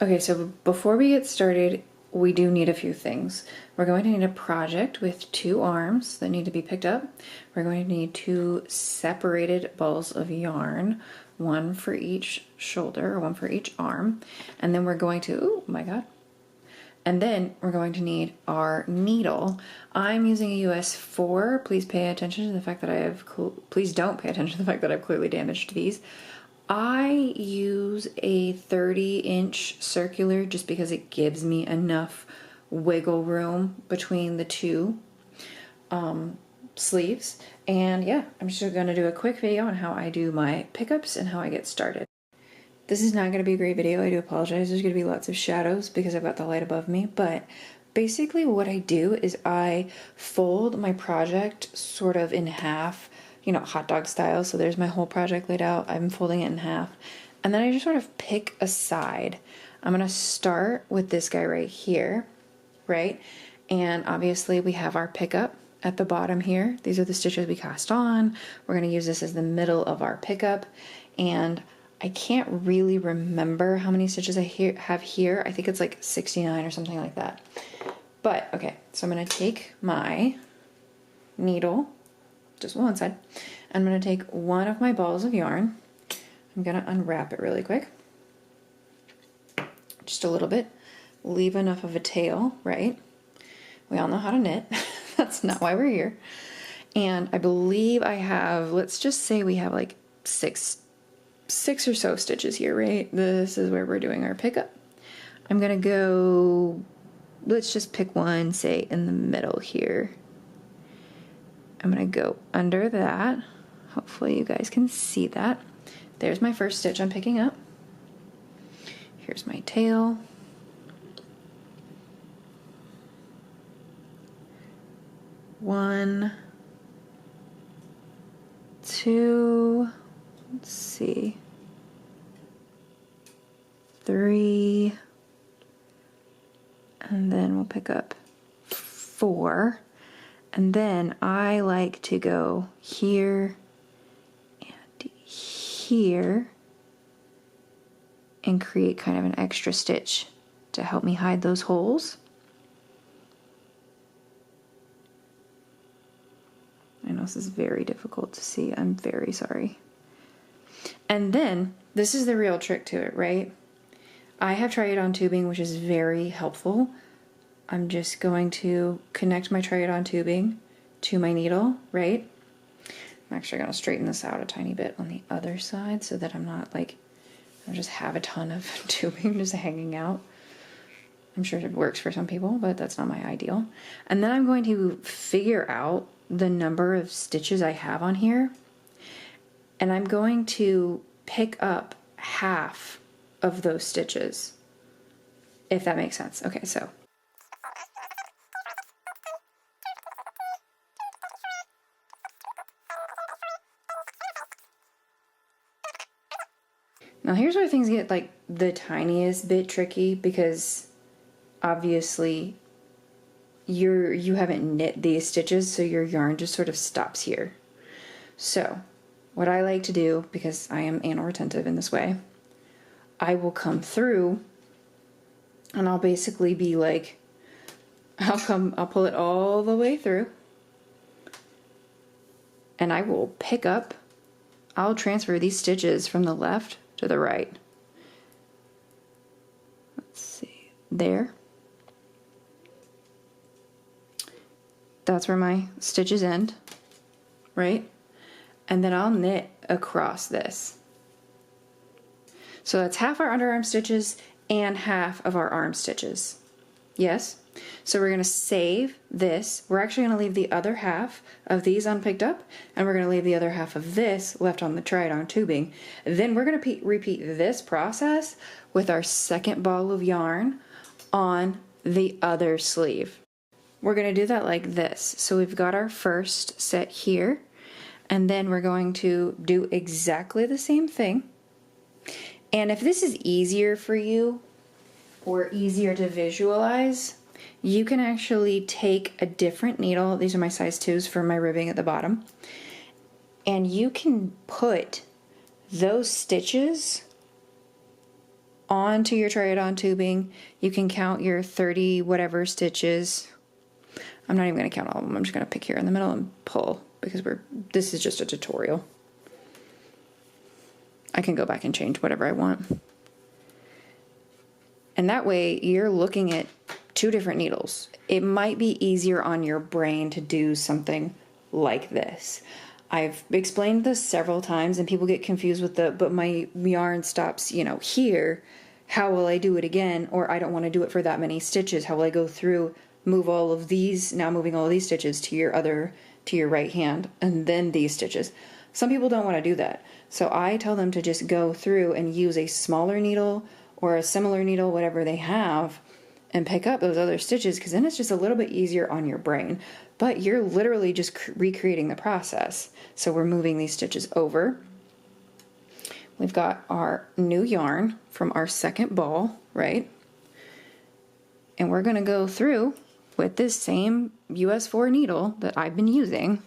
Okay, so before we get started, we do need a few things. We're going to need a project with 2 arms that need to be picked up. We're going to need 2 separated balls of yarn, 1 for each shoulder, or 1 for each arm. And then we're going to, oh my God. And then we're going to need our needle. I'm using a US 4. Please pay attention to the fact that please don't pay attention to the fact that I've clearly damaged these. I use a 30-inch circular just because it gives me enough wiggle room between the 2 sleeves. And yeah, I'm just going to do a quick video on how I do my pickups and how I get started. This is not going to be a great video. I do apologize. There's going to be lots of shadows because I've got the light above me. But basically what I do is I fold my project sort of in half, you know, hot dog style. So there's my whole project laid out. I'm folding it in half. And then I just sort of pick a side. I'm going to start with this guy right here, right? And obviously we have our pickup at the bottom here. These are the stitches we cast on. We're going to use this as the middle of our pickup. And I can't really remember how many stitches I have here. I think it's like 69 or something like that. But okay, so I'm going to take my needle, just one side. I'm going to take one of my balls of yarn. I'm going to unwrap it really quick. Just a little bit. Leave enough of a tail, right? We all know how to knit. That's not why we're here. And I believe I have, let's just say we have like six or so stitches here, right? This is where we're doing our pickup. I'm gonna go, let's just pick one, say in the middle here. I'm gonna go under that. Hopefully you guys can see that. There's my first stitch I'm picking up. Here's my tail. One, two, let's see, 3, and then we'll pick up 4, and then I like to go here and here and create kind of an extra stitch to help me hide those holes. I know this is very difficult to see. I'm very sorry. And then, this is the real trick to it, right? I have try-it-on tubing, which is very helpful. I'm just going to connect my try-it-on tubing to my needle, right? I'm actually going to straighten this out a tiny bit on the other side so that I'm not like, I just have a ton of tubing just hanging out. I'm sure it works for some people, but that's not my ideal. And then I'm going to figure out the number of stitches I have on here, and I'm going to pick up half of those stitches, if that makes sense. Okay, so now here's where things get like the tiniest bit tricky, because obviously you haven't knit these stitches, so your yarn just sort of stops here. So what I like to do, because I am anal retentive in this way, I will come through and I'll basically be like, I'll pull it all the way through and I will pick up, I'll transfer these stitches from the left to the right. Let's see, there. That's where my stitches end, right? And then I'll knit across this. So that's half our underarm stitches and half of our arm stitches. Yes? So we're going to save this. We're actually going to leave the other half of these unpicked up, and we're going to leave the other half of this left on the try-it-on tubing. Then we're going to repeat this process with our second ball of yarn on the other sleeve. We're going to do that like this. So we've got our first set here, and then we're going to do exactly the same thing. And if this is easier for you or easier to visualize, you can actually take a different needle. These are my size 2s for my ribbing at the bottom. And you can put those stitches onto your try-it-on tubing. You can count your 30 whatever stitches. I'm not even going to count all of them. I'm just going to pick here in the middle and pull because this is just a tutorial. I can go back and change whatever I want. And that way you're looking at 2 different needles. It might be easier on your brain to do something like this. I've explained this several times and people get confused with but my yarn stops, you know, here. How will I do it again? Or I don't want to do it for that many stitches. How will I go through, move all of these, now moving all of these stitches to your right hand, and then these stitches. Some people don't want to do that. So I tell them to just go through and use a smaller needle or a similar needle, whatever they have, and pick up those other stitches, because then it's just a little bit easier on your brain. But you're literally just recreating the process. So we're moving these stitches over. We've got our new yarn from our second ball, right? And we're going to go through with this same US 4 needle that I've been using.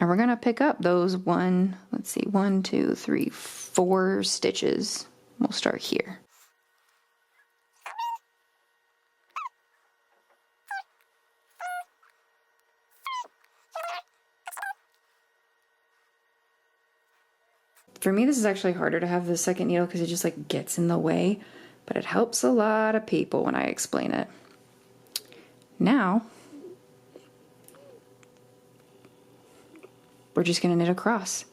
And we're going to pick up those 1, 2, 3, 4 stitches. We'll start here. For me, this is actually harder to have the second needle because it just like gets in the way, but it helps a lot of people when I explain it. Now, we're just going to knit across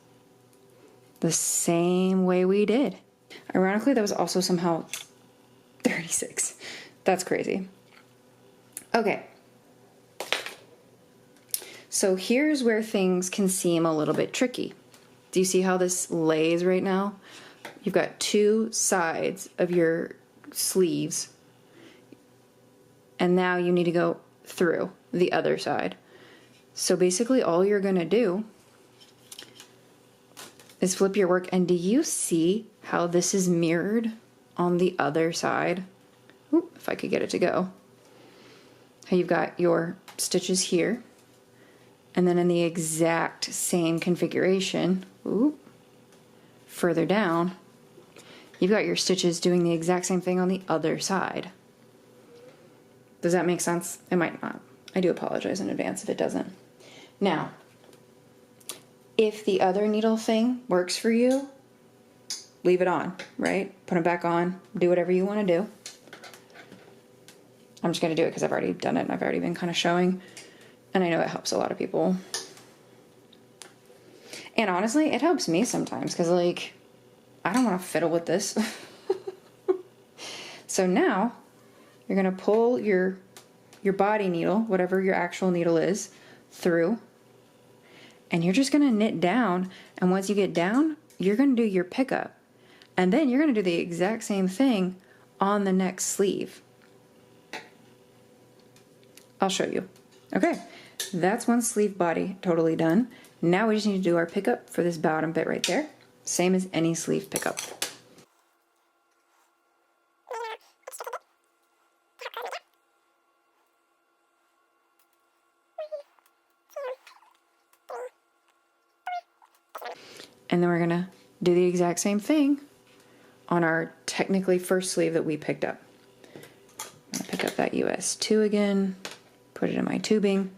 the same way we did. Ironically, that was also somehow 36. That's crazy. Okay. So here's where things can seem a little bit tricky. Do you see how this lays right now? You've got 2 sides of your sleeves, and now you need to go through the other side. So basically all you're going to do is flip your work, and do you see how this is mirrored on the other side? Ooh, if I could get it to go. How you've got your stitches here, and then in the exact same configuration, ooh, further down, you've got your stitches doing the exact same thing on the other side. Does that make sense? It might not. I do apologize in advance if it doesn't. Now, if the other needle thing works for you, leave it on, right? Put them back on, do whatever you want to do. I'm just going to do it because I've already done it and I've already been kind of showing, and I know it helps a lot of people. And honestly, it helps me sometimes because, like, I don't want to fiddle with this. So now you're going to pull your body needle, whatever your actual needle is, through, and you're just going to knit down. And once you get down, you're going to do your pickup, and then you're going to do the exact same thing on the next sleeve. I'll show you. Okay, that's one sleeve body totally done. Now we just need to do our pickup for this bottom bit right there, same as any sleeve pickup. And then we're gonna do the exact same thing on our technically first sleeve that we picked up. I'm gonna pick up that US 2 again, put it in my tubing,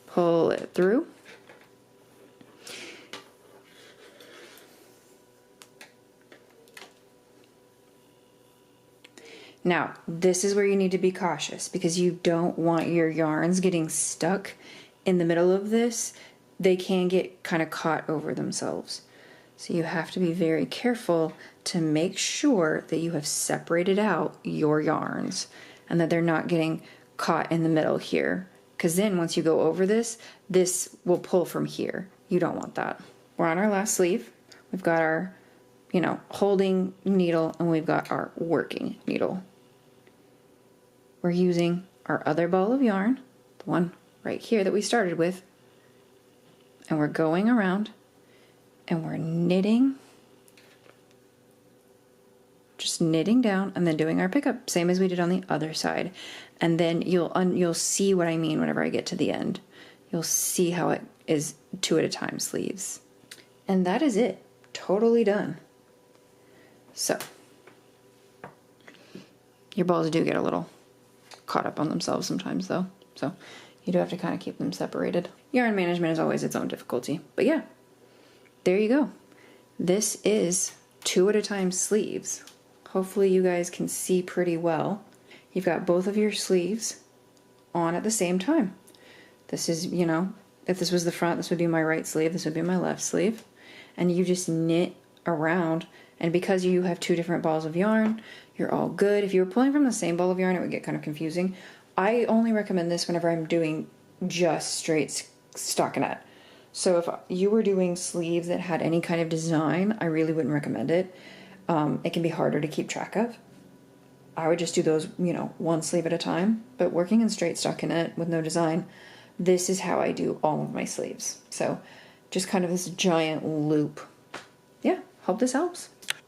pull it through. Now, this is where you need to be cautious because you don't want your yarns getting stuck in the middle of this. They can get kind of caught over themselves. So you have to be very careful to make sure that you have separated out your yarns and that they're not getting caught in the middle here. Because then once you go over this, this will pull from here. You don't want that. We're on our last sleeve. We've got our, holding needle, and we've got our working needle. We're using our other ball of yarn, the one right here that we started with, and we're going around and we're knitting, just knitting down and then doing our pickup, same as we did on the other side. And then you'll see what I mean whenever I get to the end. You'll see how it is 2 at a time sleeves. And that is it, totally done. So Your balls do get a little caught up on themselves sometimes though, so you do have to kind of keep them separated. Yarn management is always its own difficulty, but yeah, there you go. This is 2 at a time sleeves. Hopefully you guys can see pretty well. You've got both of your sleeves on at the same time. This is, you know, if this was the front, this would be my right sleeve, this would be my left sleeve. And you just knit around, and because you have 2 different balls of yarn, you're all good. If you were pulling from the same ball of yarn, it would get kind of confusing. I only recommend this whenever I'm doing just straight stockinette. So if you were doing sleeves that had any kind of design, I really wouldn't recommend it. It can be harder to keep track of. I would just do those, you know, one sleeve at a time. But working in straight stockinette with no design, this is how I do all of my sleeves. So just kind of this giant loop. Yeah, hope this helps.